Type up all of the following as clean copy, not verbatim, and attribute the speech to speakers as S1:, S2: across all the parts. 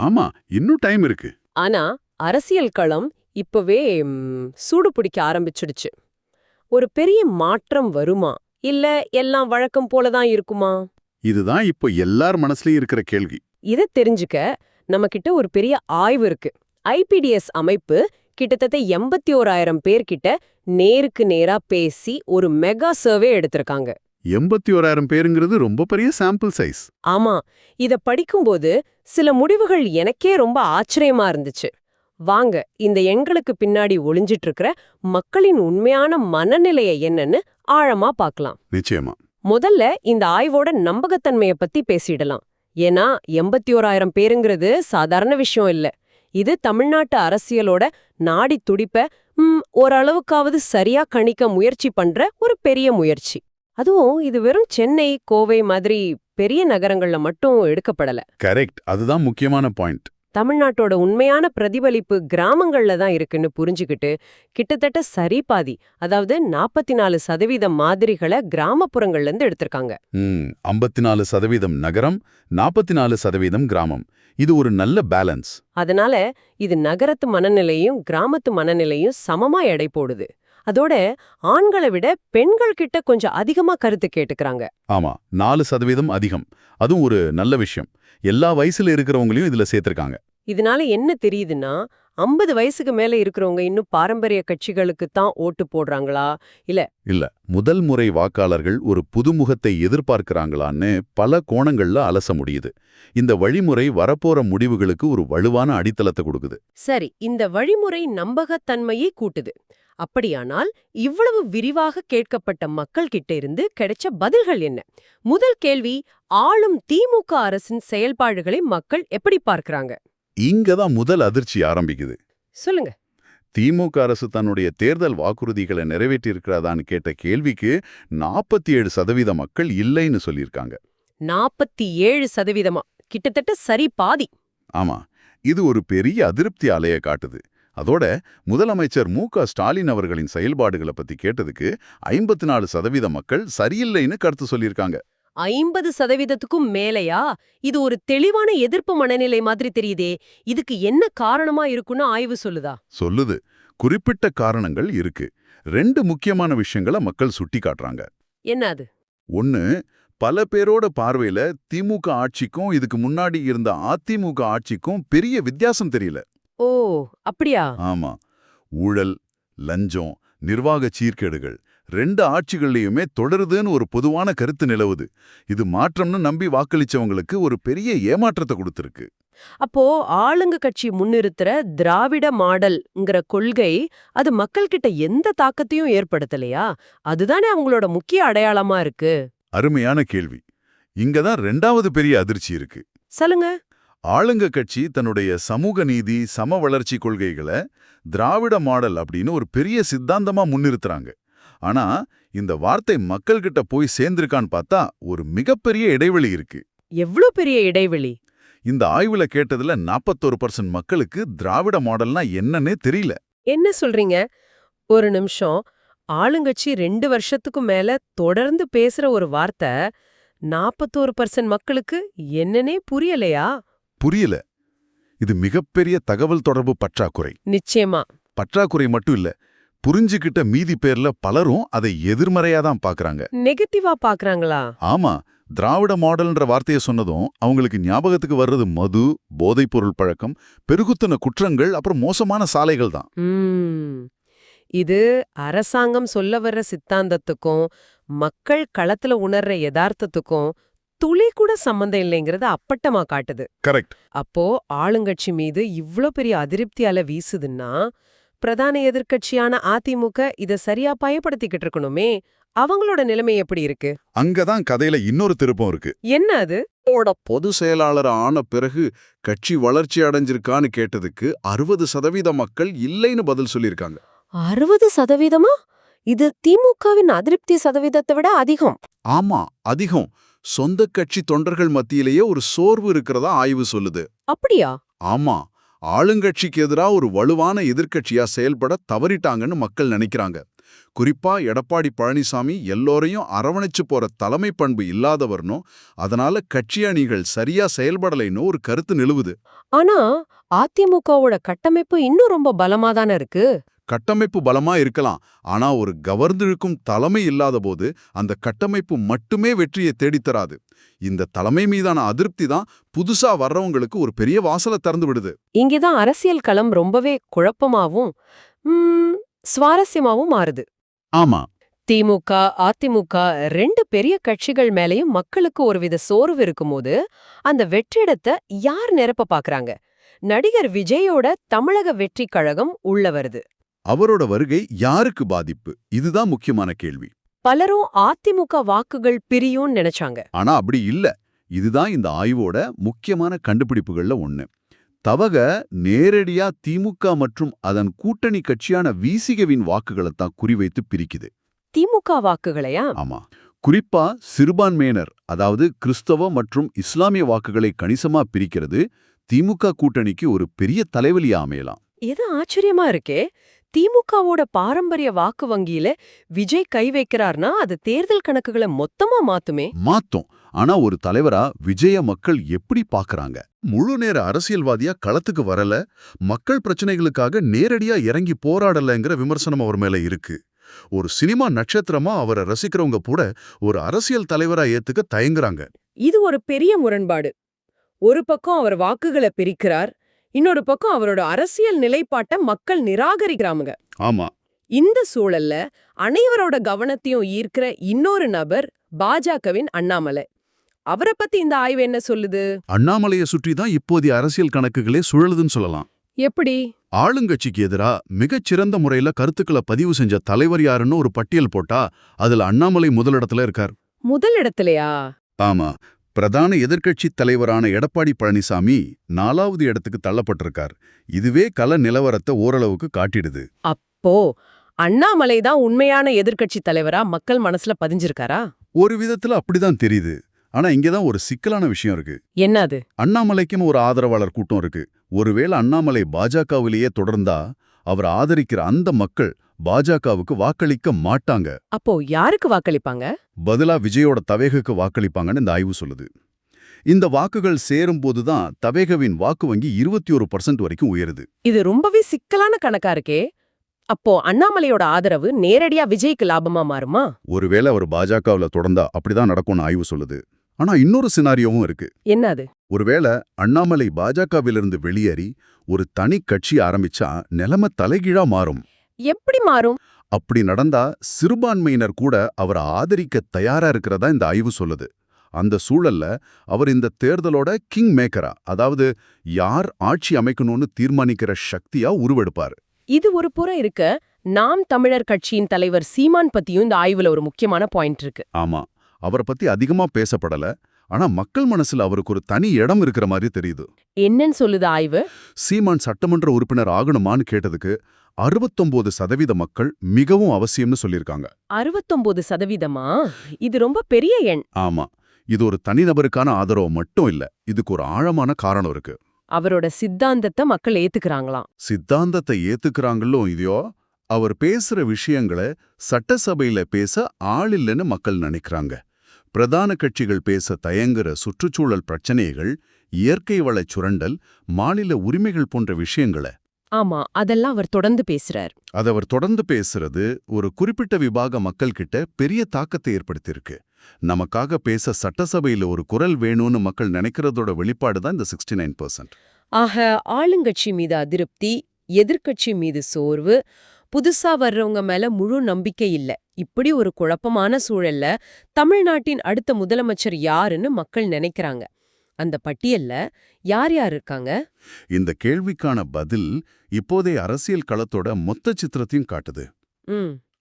S1: ஆமா, இன்னும் டைம் இருக்கு.
S2: ஆனா அரசியல் களம் இப்பவே சூடு பிடிக்க ஆரம்பிச்சிடுச்சு. ஒரு பெரிய மாற்றம் வருமா இல்ல எல்லாம் வழக்கம் போலதான் இருக்குமா?
S1: இதுதான் இப்போ எல்லார் மனசுலயும் இருக்கிற கேள்வி.
S2: இத தெரிஞ்சுக்க நம்ம கிட்ட ஒரு பெரிய ஆய்வு இருக்கு. ஐபிடிஎஸ் அமைப்பு கிட்டத்தட்ட 81,000 பேர்கிட்ட நேருக்கு நேரா பேசி ஒரு மெகா சர்வே எடுத்திருக்காங்க.
S1: 81,000 பேருங்கிறது ரொம்ப பெரிய சாம்பிள் சைஸ்.
S2: ஆமா, இத படிக்கும்போது சில முடிவுகள் எனக்கே ரொம்ப ஆச்சரியமா இருந்துச்சு. வாங்க இந்த எண்களுக்கு பின்னாடி ஒளிஞ்சிட்டு இருக்கிற மக்களின் உண்மையான மனநிலையை என்னன்னு ஆழமா பார்க்கலாம்.
S1: நிச்சயமா.
S2: முதல்ல இந்த ஆய்வோட நம்பகத்தன்மைய பத்தி பேசிடலாம். ஏன்னா 81,000 பேருங்கிறது சாதாரண விஷயம் இல்ல. இது தமிழ்நாட்டு அரசியலோட நாடி துடிப்ப ஓரளவுக்காவது சரியா கணிக்க முயற்சி பண்ற ஒரு பெரிய முயற்சி. அதுவும் இது வெறும் சென்னை, கோவை மாதிரி பெரிய நகரங்கள்ல மட்டும் எடுக்கப்படல.
S1: கரெக்ட், அதுதான் முக்கியமான பாயிண்ட்.
S2: தமிழ்நாட்டோட உண்மையான பிரதிபலிப்பு கிராமங்கள்ல தான் இருக்குன்னு புரிஞ்சுக்கிட்டு கிட்டத்தட்ட சரி பாதி, அதாவது 44% மாதிரிகளை கிராமப்புறங்கள்ல இருந்து எடுத்திருக்காங்க.
S1: 54% நகரம், 44% கிராமம். இது ஒரு நல்ல பேலன்ஸ்.
S2: அதனால இது நகரத்து மனநிலையும் கிராமத்து மனநிலையும் சமமா எடை போடுது. அதோட ஆண்களை விட பெண்கள் கிட்ட கொஞ்சம் அதிகமா கருத்து கேட்டுக்கிறாங்க.
S1: ஆமா, 4% அதிகம். அதுவும் ஒரு நல்ல விஷயம். எல்லா வயசுல இருக்கிறவங்களையும் இதுல சேர்த்திருக்காங்க.
S2: இதனால என்ன தெரியுதுன்னா 50 வயசுக்கு மேல இருக்கிறவங்க இன்னும் பாரம்பரிய கட்சிகளுக்கு தான் ஓட்டு போடுறாங்களா இல்ல
S1: முதல் முறை வாக்காளர்கள் ஒரு புதுமுகத்தை எதிர்பார்க்கிறாங்களான்னு பல கோணங்கள்ல அலச முடியுது. இந்த வழிமுறை வரப்போற முடிவுகளுக்கு ஒரு வலுவான அடித்தளத்தை கொடுக்குது.
S2: சரி, இந்த வழிமுறை நம்பகத்தன்மையை கூட்டுது. அப்படியானால் இவ்வளவு விரிவாக கேட்கப்பட்ட மக்கள் கிட்ட இருந்து கிடைச்ச பதில்கள் என்ன? முதல் கேள்வி, ஆளும் திமுக அரசின் செயல்பாடுகளை மக்கள் எப்படி பார்க்கறாங்க?
S1: இங்கதான் முதல் அதிர்ச்சி ஆரம்பிக்குது.
S2: சொல்லுங்க.
S1: திமுக அரசு தன்னுடைய தேர்தல் வாக்குறுதிகளை நிறைவேற்றியிருக்கிறதான்னு கேட்ட கேள்விக்கு 47% மக்கள் இல்லைன்னு சொல்லியிருக்காங்க.
S2: 47%, கிட்டத்தட்ட சரி பாதி.
S1: ஆமா, இது ஒரு பெரிய அதிருப்தி அலைய காட்டுது. அதோட முதலமைச்சர் மு.க.ஸ்டாலின் அவர்களின் செயல்பாடுகளை பத்தி கேட்டதுக்கு 54% மக்கள் சரியில்லைன்னு கருத்து சொல்லியிருக்காங்க.
S2: 50%க்கும் மேலையா? இது ஒரு தெளிவான எதிர்ப்பு மனநிலை மாதிரி தெரியுதே. இதுக்கு என்ன காரணமா இருக்குன்னு ஆய்வு
S1: சொல்லுது. குறிப்பிட்ட காரணங்கள் இருக்கு. 2 முக்கியமான விஷயங்களை மக்கள் சுட்டி காட்டுறாங்க.
S2: என்ன அது?
S1: ஒன்னு, பல பேரோட பார்வையில திமுக ஆட்சிக்கும் இதுக்கு முன்னாடி இருந்த அதிமுக ஆட்சிக்கும் பெரிய வித்தியாசம் தெரியல.
S2: ஓ, அப்படியா?
S1: ஆமா, ஊழல், லஞ்சம், நிர்வாக சீர்கேடுகள் 2 ஆட்சிகள்லயுமே தொடருதுன்னு ஒரு பொதுவான கருத்து நிலவுது. இது மாற்றம்னு நம்பி வாக்களிச்சவங்களுக்கு ஒரு பெரிய ஏமாற்றத்தை கொடுத்திருக்கு.
S2: அப்போ ஆளுங்க கட்சி முன்னிறுத்துற திராவிட மாடல்ங்கிற கொள்கை அது மக்கள் கிட்ட எந்த தாக்கத்தையும் ஏற்படுத்தலையா? அதுதானே அவங்களோட முக்கிய அடையாளமா இருக்கு.
S1: அருமையான கேள்வி. இங்கதான் 2வது பெரிய அதிர்ச்சி இருக்கு.
S2: சொல்லுங்க.
S1: ஆளுங்க கட்சி தன்னுடைய சமூக நீதி, சம வளர்ச்சி கொள்கைகளை திராவிட மாடல் அப்படின்னு ஒரு பெரிய சித்தாந்தமா முன்னிறுத்துறாங்க. ஆனா இந்த வார்த்தை மக்கள்கிட்ட போய் சேர்ந்திருக்கான்னு பார்த்தா ஒரு மிகப்பெரிய இடைவெளி இருக்கு.
S2: எவ்ளோ பெரிய இடைவெளி?
S1: இந்த ஆய்வுல கேட்டதுல 41% மக்களுக்கு திராவிட மாடல்னா என்னன்னே தெரியல.
S2: என்ன சொல்றீங்க? ஒரு நிமிஷம். ஆளுங்கட்சி 2 வருஷத்துக்கு மேல தொடர்ந்து பேசுற ஒரு வார்த்தை 41% மக்களுக்கு என்னன்னே புரியலையா?
S1: புரியல. இது மிகப்பெரிய தகவல் தொடர்பு பற்றாக்குறை.
S2: நிச்சயமா.
S1: பற்றாக்குறை மட்டும் இல்ல, புரிஞ்சுகிட்ட மீதி பேர்ல பலரும் அதை எதிர்மறையா தான் பாக்குறாங்க.
S2: நெகட்டிவா பாக்குறாங்களா?
S1: ஆமா, திராவிட மாடல்ன்ற வார்த்தையை சொன்னதும் அவங்களுக்கு ஞாபகத்துக்கு வர்றது மது, போதைப்பொருள் பழக்கம், பெருகுத்தன குற்றங்கள், அப்புறம் மோசமான சாலைகள் தான்.
S2: இது அரசாங்கம் சொல்ல வர்ற சித்தாந்தத்துக்கும் மக்கள் களத்துல உணர்ற யதார்த்தத்துக்கும் துளி கூட சம்பந்தம் இல்லைங்கிறத அப்பட்டமா காட்டுது.
S1: கரெக்ட்.
S2: அப்போ ஆளுங்கட்சி மீது இவ்ளோ பெரிய அதிருப்தி அலை வீசுதுன்னா பிரதான எதிர்க்கட்சியான அதிமுக இத சரியா பயன்படுத்திக்கிட்டு இருக்கணுமே. அவங்களோட நிலைமை எப்படி இருக்கு?
S1: அங்கதான் கதையில இன்னொரு திருப்பம் இருக்கு.
S2: என்ன அது?
S1: பொது செயலாளர் ஆன பிறகு கட்சி வளர்ச்சி அடைஞ்சிருக்கான்னு கேட்டதுக்கு 60% மக்கள் இல்லைன்னு பதில் சொல்லியிருக்காங்க.
S2: 60%? இது திமுகவின் அதிருப்தி சதவீதத்தை விட அதிகம்.
S1: ஆமா, அதிகம். சொந்த கட்சி தொண்டர்கள் மத்தியிலேயே ஒரு சோர்வு இருக்கிறதா ஆய்வு சொல்லுது.
S2: அப்படியா?
S1: ஆமா, ஆளுங்கட்சிக்கு எதிரா ஒரு வலுவான எதிர்க்கட்சியா செயல்பட தவறிட்டாங்கன்னு மக்கள் நினைக்கிறாங்க.
S3: குறிப்பா எடப்பாடி பழனிசாமி எல்லோரையும் அரவணைச்சு போற தலைமை பண்பு இல்லாதவர்னும் அதனால கட்சி அணிகள் சரியா செயல்படலைன்னு ஒரு கருத்து நிலவுது.
S2: ஆனா அதிமுகவோட கட்டமைப்பு இன்னும் ரொம்ப பலமா தானே இருக்கு.
S3: கட்டமைப்பு பலமா இருக்கலாம், ஆனா ஒரு கவர்ந்திருக்கும் தலைமை இல்லாதபோது அந்த கட்டமைப்பு மட்டுமே வெற்றியை தேடித்தராது. இந்த தலைமை மீதான அதிருப்தி தான் புதுசா வர்றவங்களுக்கு ஒரு பெரிய வாசலை திறந்து விடுது.
S2: இங்கேதான் அரசியல் களம் ரொம்பவே குழப்பமாவும் சுவாரஸ்யமாவும் மாறுது.
S3: ஆமா,
S2: திமுக, அதிமுக 2 பெரிய கட்சிகள் மேலயும் மக்களுக்கு ஒருவித சோர்வு இருக்கும்போது அந்த வெற்றிடத்தை யார் நிரப்ப பாக்குறாங்க? நடிகர் விஜயோட தமிழக வெற்றி கழகம் உள்ள வருது.
S3: அவரோட வருகை யாருக்கு பாதிப்பு? இதுதான் முக்கியமான கேள்வி.
S2: பலரும் அதிமுக வாக்குகள் பிரியும்னு நினைச்சாங்க.
S3: ஆனா அப்படி இல்ல. இதுதான் இந்த ஆய்வோட முக்கியமான கண்டுபிடிப்புகள்ல ஒண்ணு. தவக நேரடியா திமுக மற்றும் அதன் கூட்டணி கட்சியான விசிகவின் வாக்குகளைத்தான் குறிவைத்து பிரிக்குது.
S2: திமுக வாக்குகளையா?
S3: ஆமா, குறிப்பா சிறுபான்மையினர், அதாவது கிறிஸ்தவ மற்றும் இஸ்லாமிய வாக்குகளை கணிசமா பிரிக்கிறது திமுக கூட்டணிக்கு ஒரு பெரிய தலைவலியா அமையலாம்.
S2: இது ஆச்சரியமா இருக்கே. திமுகவோட பாரம்பரிய வாக்கு வங்கியில விஜய் கை வைக்கிறார்னா அது தேர்தல் கணக்குகளை மொத்தமா மாத்துமே.
S3: மாத்தோம். ஆனா ஒரு தலைவரா விஜய மக்கள் எப்படி பாக்குறாங்க? முழு நேர அரசியல்வாதியா களத்துக்கு வரல, மக்கள் பிரச்சனைகளுக்காக நேரடியா இறங்கி போராடலங்கிற விமர்சனம் அவர் மேல இருக்கு. ஒரு சினிமா நட்சத்திரமா அவரை ரசிக்கிறவங்க கூட ஒரு அரசியல் தலைவரா ஏத்துக்க தயங்குறாங்க.
S2: இது ஒரு பெரிய முரண்பாடு. ஒரு பக்கம் அவர் வாக்குகளை பிரிக்கிறார், இன்னொரு பக்கம் அவரோட அரசியல் நிலைப்பாட்டை மக்கள் நிராகரிக்கிறாங்க.
S3: ஆமா,
S2: இந்த சூழல்ல அனைவரோட கவனத்தையும் ஈர்க்கிற இன்னொரு நபர் பாஜகவின் அண்ணாமலை. அவரை பத்தி இந்த ஆய்வு என்ன சொல்லுது?
S3: அண்ணாமலையை சுற்றி தான் இப்போதைய அரசியல் கணக்குகளே சுழலுதுன்னு சொல்லலாம்.
S2: எப்படி?
S3: ஆளுங்கட்சிக்கு எதிரா மிகச்சிறந்த முறையில கருத்துக்களை பதிவு செஞ்ச தலைவர் யாருன்னு ஒரு பட்டியல் போட்டா அதுல அண்ணாமலை முதலிடத்துல இருக்கார்.
S2: முதலிடத்திலையா?
S3: ஆமா, பிரதான எதிர்க்கட்சி தலைவரான எடப்பாடி பழனிசாமி 4வது இடத்துக்கு தள்ளப்பட்டிருக்கார். இதுவே கள நிலவரத்தை ஓரளவுக்கு காட்டிடுது.
S2: அப்போ அண்ணாமலை தான் உண்மையான எதிர்க்கட்சி தலைவரா மக்கள் மனசுல பதிஞ்சிருக்காரா?
S3: ஒரு விதத்துல அப்படிதான் தெரியுது. ஆனா இங்கதான் ஒரு சிக்கலான விஷயம் இருக்கு.
S2: என்னது?
S3: அண்ணாமலைக்குன்னு ஒரு ஆதரவாளர் கூட்டம் இருக்கு. ஒருவேளை அண்ணாமலை பாஜகவிலேயே தொடர்ந்தா அவர் ஆதரிக்கிற அந்த மக்கள் பாஜகவுக்கு வாக்களிக்க மாட்டாங்க.
S2: அப்போ யாருக்கு வாக்களிப்பாங்க?
S3: பதிலா விஜயோட தவேகுக்கு வாக்களிப்பாங்கன்னு இந்த ஆய்வு சொல்லுது. இந்த வாக்குகள் சேரும்போதுதான் தவேகவின் வாக்கு வங்கி 21% வரைக்கும் உயருது.
S2: இது ரொம்பவே சிக்கலான கணக்கா இருக்கே. அப்போ அண்ணாமலையோட ஆதரவு நேரடியா விஜய்க்கு லாபமா மாறுமா?
S3: ஒருவேளை அவர் பாஜகவுல தொடர்ந்தா அப்படிதான் நடக்கும்னு ஆய்வு சொல்லுது. ஆனா இன்னொரு சினாரியோவும் இருக்கு.
S2: என்னது?
S3: ஒருவேளை அண்ணாமலை பாஜகவிலிருந்து வெளியேறி ஒரு தனி கட்சி ஆரம்பிச்சா நிலைமை தலைகீழா மாறும்.
S2: எப்படி மாறும்?
S3: அப்படி நடந்தா சிறுபான்மையினர் கூட அவரை ஆதரிக்க தயாரா இருக்கிறதா இந்த ஆய்வு சொல்லுது. அந்த சூழல்ல அவர் இந்த தேர்தலோட கிங் மேக்கரா, அதாவது யார் ஆட்சி அமைக்கணும்னு தீர்மானிக்கிற சக்தியா உருவெடுப்பார்.
S2: இது ஒரு புறம் இருக்க, நாம் தமிழர் கட்சியின் தலைவர் சீமான் பத்தியும் இந்த ஆய்வுல ஒரு முக்கியமான பாயிண்ட் இருக்கு.
S3: ஆமா, அவரை பத்தி அதிகமா பேசப்படல. ஆனா மக்கள் மனசுல அவருக்கு ஒரு தனி இடம் இருக்கிற மாதிரி தெரியுது.
S2: என்னன்னு சொல்லுது ஆய்வு?
S3: சீமான் சட்டமன்ற உறுப்பினர் ஆகணுமான்னு கேட்டதுக்கு 69% மக்கள் மிகவும் அவசியம்னு சொல்லியிருக்காங்க.
S2: 69%? இது ரொம்ப பெரிய எண்.
S3: ஆமா, இது ஒரு தனிநபருக்கான ஆதரவு மட்டும் இல்ல, இதுக்கு ஒரு ஆழமான காரணம் இருக்கு.
S2: அவரோட சித்தாந்தத்தை மக்கள் ஏத்துக்கிறாங்களாம்.
S3: சித்தாந்தத்தை ஏத்துக்கிறாங்களோ இல்லையோ, அவர் பேசுற விஷயங்களை சட்டசபையில பேச ஆள் இல்லைன்னு மக்கள் நினைக்கிறாங்க. பிரதான கட்சிகள் பேச தயங்குற சுற்றுச்சூழல் பிரச்சனைகள், இயற்கை வளச் சுரண்டல், மாநில உரிமைகள் போன்ற விஷயங்களை
S2: ஆமா, அதெல்லாம் அவர் தொடர்ந்து பேசுறார்.
S3: அவர் தொடர்ந்து பேசுறது ஒரு குறிப்பிட்ட விபாக மக்கள்கிட்ட பெரிய தாக்கத்தை ஏற்படுத்தியிருக்கு. நமக்காக பேச சட்டசபையில ஒரு குரல் வேணும்னு மக்கள் நினைக்கிறதோட வெளிப்பாடுதான் இந்த 69%.
S2: ஆக ஆளுங்கட்சி மீது அதிருப்தி, எதிர்க்கட்சி மீது சோர்வு, புதுசா வர்றவங்க மேல முழு நம்பிக்கை இல்ல. இப்படி ஒரு குழப்பமான சூழல்ல தமிழ்நாட்டின் அடுத்த முதலமைச்சர் யாருன்னு மக்கள் நினைக்கிறாங்க. அந்த பட்டியல்ல யார் யார் இருக்காங்க?
S3: இந்த கேள்விக்கான பதில் இப்போதைய அரசியல் களத்தோட மொத்த சித்திரத்தையும் காட்டுது.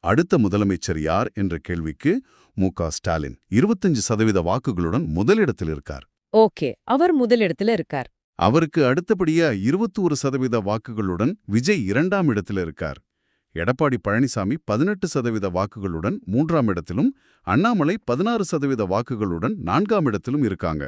S3: அடுத்த முதலமைச்சர் யார் என்ற கேள்விக்கு மு.க. ஸ்டாலின் 25% வாக்குகளுடன் முதலிடத்தில் இருக்கார்.
S2: ஓகே, அவர் முதலிடத்துல இருக்கார்.
S3: அவருக்கு அடுத்தபடியா 21% வாக்குகளுடன் விஜய் 2ஆம் இடத்துல இருக்கார். எடப்பாடி பழனிசாமி 18% வாக்குகளுடன் 3ஆம் இடத்திலும், அண்ணாமலை 16% வாக்குகளுடன் 4ஆம் இடத்திலும் இருக்காங்க.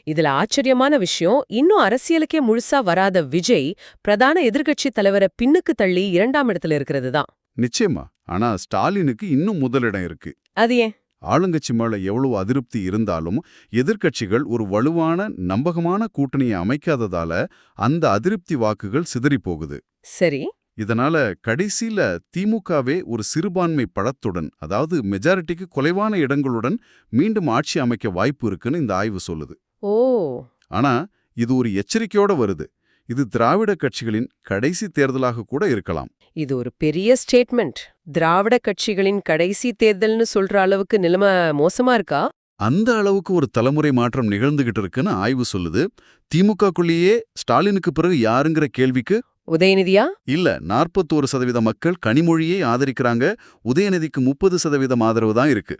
S2: இதுல ஆச்சரியமான விஷயம், இன்னும் அரசியலுக்கே முழுசா வராத விஜய் பிரதான எதிர்க்கட்சி தலைவரை பின்னுக்கு தள்ளி 2ஆம் இடத்துல இருக்கிறது தான்.
S3: நிச்சயமா. ஆனா ஸ்டாலினுக்கு இன்னும் முதலிடம் இருக்கு.
S2: அது ஏன்?
S3: ஆளுங்கட்சி மேல எவ்வளவு அதிருப்தி இருந்தாலும் எதிர்க்கட்சிகள் ஒரு வலுவான நம்பகமான கூட்டணியை அமைக்காததால அந்த அதிருப்தி வாக்குகள் சிதறி போகுது.
S2: சரி.
S3: இதனால கடைசியில திமுகவே ஒரு சிறுபான்மை பலத்துடன், அதாவது மெஜாரிட்டிக்கு குறைவான இடங்களுடன் மீண்டும் ஆட்சி அமைக்க வாய்ப்பு இருக்குன்னு இந்த ஆய்வு சொல்லுது.
S2: ஓ.
S3: ஆனா இது ஒரு எச்சரிக்கையோட வருது. இது திராவிட கட்சிகளின் கடைசி தேர்தலாக கூட இருக்கலாம்.
S2: இது ஒரு பெரிய ஸ்டேட்மெண்ட். திராவிட கட்சிகளின் கடைசி தேர்தல்னு சொல்ற அளவுக்கு நிலைமை மோசமா இருக்கா?
S3: அந்த அளவுக்கு ஒரு தலைமுறை மாற்றம் நிகழ்ந்துகிட்டு இருக்குன்னு ஆய்வு சொல்லுது. திமுகக்குள்ளேயே ஸ்டாலினுக்கு பிறகு யாருங்கிற கேள்விக்கு
S2: உதயநிதியா?
S3: இல்ல, 41% மக்கள் கனிமொழியை ஆதரிக்கிறாங்க. உதயநிதிக்கு 30% ஆதரவு தான் இருக்கு.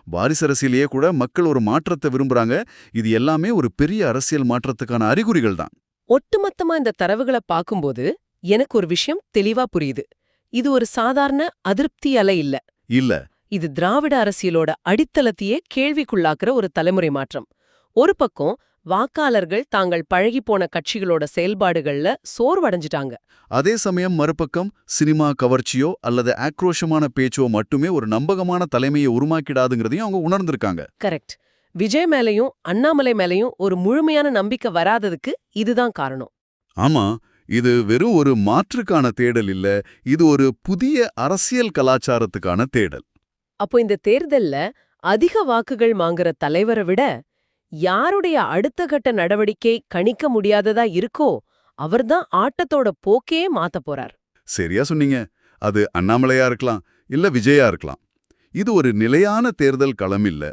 S3: வாரிசு அரசியலையே கூட மக்கள் ஒரு மாற்றத்தை விரும்புறாங்க. இது எல்லாமே ஒரு பெரிய அரசியல் மாற்றத்துக்கான அறிகுறிகள் தான்.
S2: ஒட்டுமொத்தமா இந்த தரவுகளை பார்க்கும்போது எனக்கு ஒரு விஷயம் தெளிவா புரியுது. இது ஒரு சாதாரண அதிருப்தி அலை இல்ல.
S3: இல்ல.
S2: இது திராவிட அரசியலோட அடித்தளத்தையே கேள்விக்குள்ளாக்குற ஒரு தலைமுறை மாற்றம். ஒரு பக்கம் வாக்காளர்கள் தாங்கள் பழகிப்போன கட்சிகளோட செயல்பாடுகள்ல சோர்வடைஞ்சிட்டாங்க.
S3: அதே சமயம் மறுபக்கம் சினிமா கவர்ச்சியோ அல்லது ஆக்ரோஷமான பேச்சோ மட்டுமே ஒரு நம்பகமான தலைமையை உருமாக்கிடாதுங்கிறதையும் அவங்க உணர்ந்திருக்காங்க.
S2: கரெக்ட். விஜய் மேலையும் அண்ணாமலை மேலையும் ஒரு முழுமையான நம்பிக்கை வராததுக்கு இதுதான் காரணம்.
S3: ஆமா, இது வெறும் ஒரு மாற்றுக்கான தேடல் இல்ல, இது ஒரு புதிய அரசியல் கலாச்சாரத்துக்கான தேடல்.
S2: அப்போ இந்த தேர்தல்ல அதிக வாக்குகள் வாங்குற தலைவரை விட யாருடைய அடுத்த கட்ட நடவடிக்கை கணிக்க முடியாததா இருக்கோ அவர்தான் ஆட்டத்தோட போக்கே மாத்தப் போறார்.
S3: சரியா சொன்னீங்க. அது அண்ணாமலையா இருக்கலாம், இல்ல விஜயா இருக்கலாம். இது ஒரு நிலையான தேர்தல் களம் இல்ல.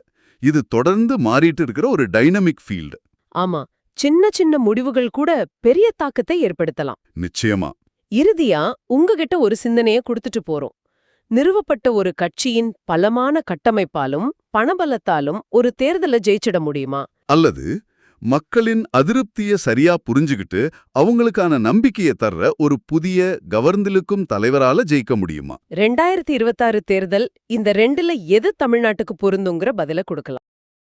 S3: இது தொடர்ந்து மாறிட்டு இருக்கிற ஒரு டைனமிக் ஃபீல்டு.
S2: ஆமா, சின்ன சின்ன முடிவுகள் கூட பெரிய தாக்கத்தை ஏற்படுத்தலாம்.
S3: நிச்சயமா.
S2: இறுதியா உங்ககிட்ட ஒரு சிந்தனையை கொடுத்துட்டு போறோம். நிறுவப்பட்ட ஒரு கட்சியின் பலமான கட்டமைப்பாலும் பணபலத்தாலும் ஒரு தேர்தலை ஜெயிச்சிட முடியுமா?
S3: அல்லது மக்களின் அதிருப்தியை சரியா புரிஞ்சுகிட்டு அவங்களுக்கான நம்பிக்கையை தர்ற ஒரு புதிய கவர்ந்திழுக்கும் தலைவரால ஜெயிக்க முடியுமா?
S2: 2026 தேர்தல் இந்த ரெண்டுல எது தமிழ்நாட்டுக்கு பொருந்துங்கிற பதில கொடுக்கலாம்.